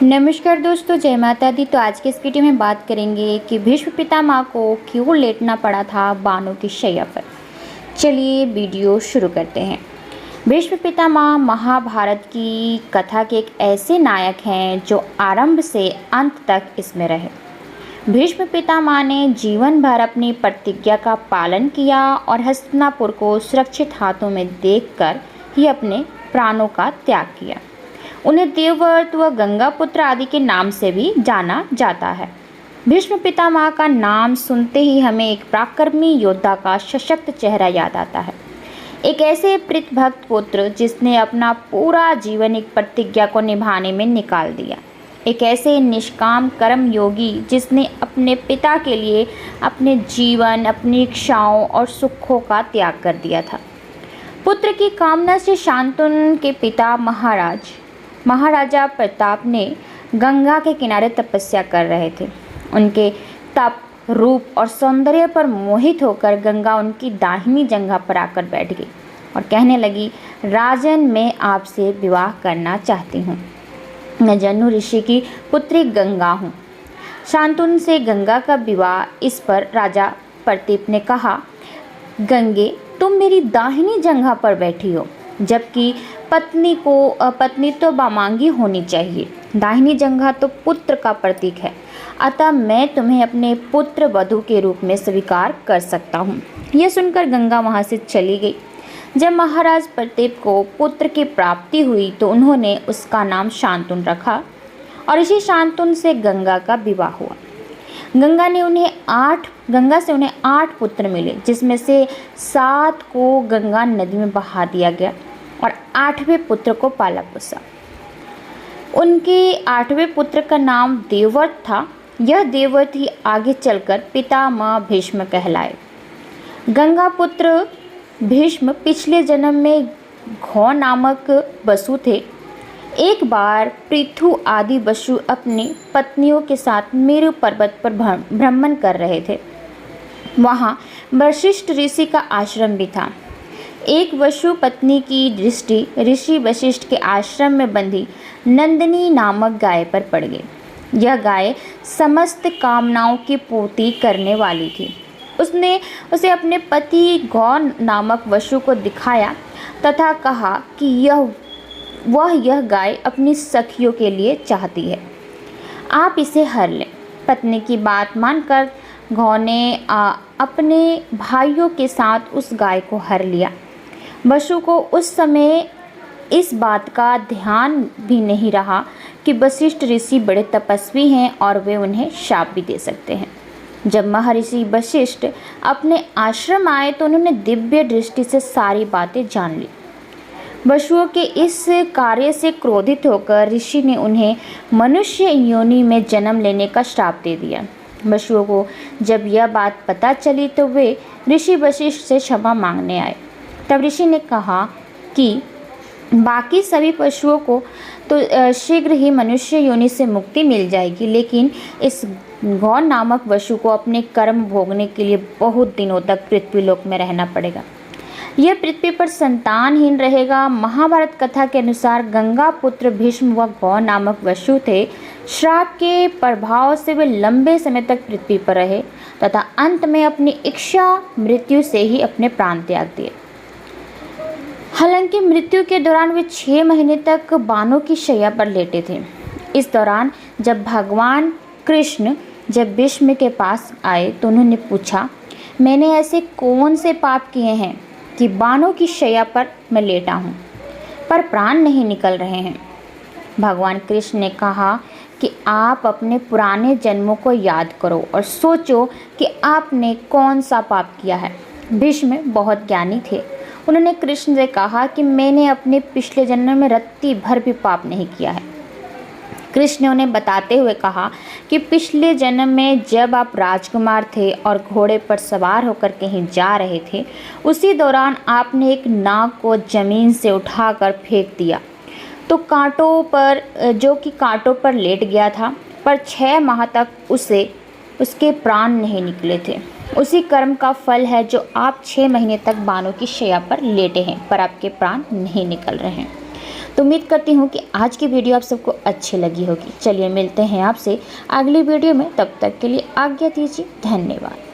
नमस्कार दोस्तों, जय माता दी। तो आज के इस वीडियो में बात करेंगे कि भीष्म पितामह को क्यों लेटना पड़ा था बाणों की शैया पर। चलिए वीडियो शुरू करते हैं। भीष्म पितामह महाभारत की कथा के एक ऐसे नायक हैं जो आरंभ से अंत तक इसमें रहे। भीष्म पितामह ने जीवन भर अपनी प्रतिज्ञा का पालन किया और हस्तिनापुर को सुरक्षित हाथों में देखकर ही अपने प्राणों का त्याग किया। उन्हें देवव्रत व गंगापुत्र आदि के नाम से भी जाना जाता है। भीष्म पितामह का नाम सुनते ही हमें एक पराक्रमी योद्धा का सशक्त चेहरा याद आता है। एक ऐसे प्रीतभक्त पुत्र जिसने अपना पूरा जीवन एक प्रतिज्ञा को निभाने में निकाल दिया। एक ऐसे निष्काम कर्म योगी जिसने अपने पिता के लिए अपने जीवन, अपनी इच्छाओं और सुखों का त्याग कर दिया था। पुत्र की कामना से शांतनु के पिता महाराजा प्रताप ने गंगा के किनारे तपस्या कर रहे थे। उनके तप, रूप और सौंदर्य पर मोहित होकर गंगा उनकी दाहिनी जंघा पर आकर बैठ गई और कहने लगी, राजन, मैं आपसे विवाह करना चाहती हूँ। मैं जनु ऋषि की पुत्री गंगा हूँ। शांतनु से गंगा का विवाह। इस पर राजा प्रताप ने कहा, गंगे, तुम मेरी दाहिनी जंघा पर बैठी हो, जबकि पत्नी तो बामांगी होनी चाहिए। दाहिनी जंघा तो पुत्र का प्रतीक है, अतः मैं तुम्हें अपने पुत्र वधू के रूप में स्वीकार कर सकता हूँ। यह सुनकर गंगा वहाँ से चली गई। जब महाराज प्रताप को पुत्र की प्राप्ति हुई तो उन्होंने उसका नाम शांतनु रखा और इसी शांतनु से गंगा का विवाह हुआ। गंगा से उन्हें 8 पुत्र मिले, जिसमें से 7 को गंगा नदी में बहा दिया गया और 8वें पुत्र को पाला पोसा। उनके 8वें पुत्र का नाम देवव्रत था। यह देवव्रत ही आगे चलकर पितामह भीष्म कहलाए। गंगा पुत्र भीष्म पिछले जन्म में घौ नामक वसु थे। एक बार पृथु आदि वसु अपनी पत्नियों के साथ मेरु पर्वत पर भ्रमण कर रहे थे। वहाँ वशिष्ठ ऋषि का आश्रम भी था। एक वसु पत्नी की दृष्टि ऋषि वशिष्ठ के आश्रम में बंधी नंदिनी नामक गाय पर पड़ गई। यह गाय समस्त कामनाओं की पूर्ति करने वाली थी। उसने उसे अपने पति गौ नामक वसु को दिखाया तथा कहा कि यह गाय अपनी सखियों के लिए चाहती है, आप इसे हर लें। पत्नी की बात मानकर गौ ने अपने भाइयों के साथ उस गाय को हर लिया। वसु को उस समय इस बात का ध्यान भी नहीं रहा कि वशिष्ठ ऋषि बड़े तपस्वी हैं और वे उन्हें शाप भी दे सकते हैं। जब महर्षि वशिष्ठ अपने आश्रम आए तो उन्होंने दिव्य दृष्टि से सारी बातें जान ली। वसुओं के इस कार्य से क्रोधित होकर ऋषि ने उन्हें मनुष्य योनि में जन्म लेने का श्राप दे दिया। वसुओं को जब यह बात पता चली तो वे ऋषि वशिष्ठ से क्षमा मांगने आए। तब ऋषि ने कहा कि बाकी सभी पशुओं को तो शीघ्र ही मनुष्य योनि से मुक्ति मिल जाएगी, लेकिन इस गौ नामक वसु को अपने कर्म भोगने के लिए बहुत दिनों तक पृथ्वीलोक में रहना पड़ेगा। यह पृथ्वी पर संतानहीन रहेगा। महाभारत कथा के अनुसार गंगा पुत्र भीष्म व गौ नामक वसु थे। श्राप के प्रभाव से वे लंबे समय तक पृथ्वी पर रहे तथा अंत में अपनी इच्छा मृत्यु से ही अपने प्राण त्याग दिए। हालांकि मृत्यु के दौरान वे 6 महीने तक बाणों की शैया पर लेटे थे। इस दौरान जब भगवान कृष्ण भीष्म के पास आए तो उन्होंने पूछा, मैंने ऐसे कौन से पाप किए हैं कि बाणों की शैया पर मैं लेटा हूँ पर प्राण नहीं निकल रहे हैं। भगवान कृष्ण ने कहा कि आप अपने पुराने जन्मों को याद करो और सोचो कि आपने कौन सा पाप किया है। भीष्म बहुत ज्ञानी थे। उन्होंने कृष्ण से कहा कि मैंने अपने पिछले जन्म में रत्ती भर भी पाप नहीं किया है। कृष्ण ने उन्हें बताते हुए कहा कि पिछले जन्म में जब आप राजकुमार थे और घोड़े पर सवार होकर कहीं जा रहे थे, उसी दौरान आपने एक नाग को जमीन से उठाकर फेंक दिया तो कांटों पर लेट गया था, पर 6 माह तक उसके प्राण नहीं निकले थे। उसी कर्म का फल है जो आप 6 महीने तक बाणों की शैया पर लेटे हैं पर आपके प्राण नहीं निकल रहे हैं। तो उम्मीद करती हूँ कि आज की वीडियो आप सबको अच्छी लगी होगी। चलिए मिलते हैं आपसे अगली वीडियो में, तब तक के लिए आज्ञा दीजिए। धन्यवाद।